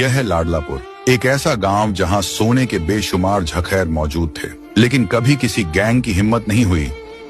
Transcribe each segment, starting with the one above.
यह है लाडलापुर, एक ऐसा गांव जहां सोने के बेशुमार झखैर मौजूद थे, लेकिन कभी किसी गैंग की हिम्मत नहीं हुई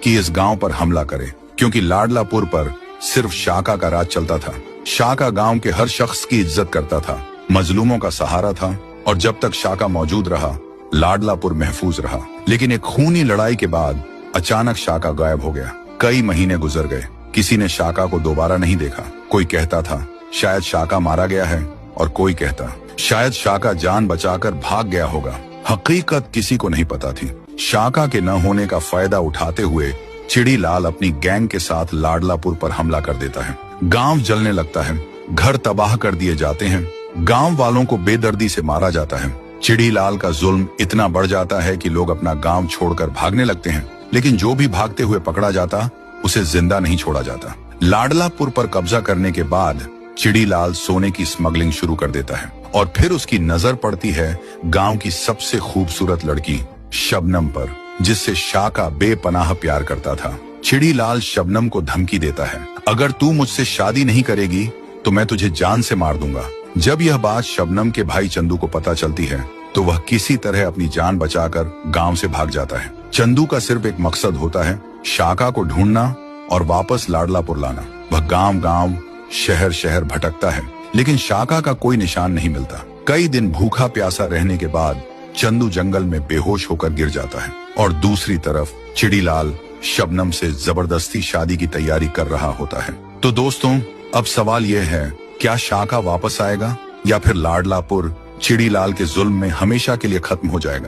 कि इस गांव पर हमला करे, क्योंकि लाडलापुर पर सिर्फ शाका का राज चलता था। शाका गांव के हर शख्स की इज्जत करता था, मजलूमों का सहारा था, और जब तक शाका मौजूद रहा लाडलापुर महफूज रहा। लेकिन एक खूनी लड़ाई के बाद अचानक शाका गायब हो गया। कई महीने गुजर गए, किसी ने शाका को दोबारा नहीं देखा। कोई कहता था शायद शाका मारा गया है, और कोई कहता शायद शाका जान बचाकर भाग गया होगा। हकीकत किसी को नहीं पता थी। शाका के न होने का फायदा उठाते हुए चिड़ीलाल अपनी गैंग के साथ लाडलापुर पर हमला कर देता है। गांव जलने लगता है, घर तबाह कर दिए जाते हैं, गांव वालों को बेदर्दी से मारा जाता है। चिड़ीलाल का जुल्म इतना बढ़ जाता है कि लोग अपना गांव छोड़कर भागने लगते हैं, लेकिन जो भी भागते हुए पकड़ा जाता उसे जिंदा नहीं छोड़ा जाता। लाडलापुर पर कब्जा करने के बाद चिड़ीलाल सोने की स्मगलिंग शुरू कर देता है, और फिर उसकी नजर पड़ती है गांव की सबसे खूबसूरत लड़की शबनम पर, जिससे शाका बेपनाह प्यार करता था। चिड़ीलाल शबनम को धमकी देता है, अगर तू मुझसे शादी नहीं करेगी तो मैं तुझे जान से मार दूंगा। जब यह बात शबनम के भाई चंदू को पता चलती है तो वह किसी तरह अपनी जान बचाकर गांव से भाग जाता है। चंदू का सिर्फ एक मकसद होता है, शाका को ढूंढना और वापस लाडलापुर लाना। वह गांव गांव शहर शहर भटकता है, लेकिन शाका का कोई निशान नहीं मिलता। कई दिन भूखा प्यासा रहने के बाद चंदू जंगल में बेहोश होकर गिर जाता है, और दूसरी तरफ चिड़ीलाल शबनम से जबरदस्ती शादी की तैयारी कर रहा होता है। तो दोस्तों, अब सवाल यह है, क्या शाका वापस आएगा या फिर लाडलापुर चिड़ीलाल के जुल्म में हमेशा के लिए खत्म हो जाएगा?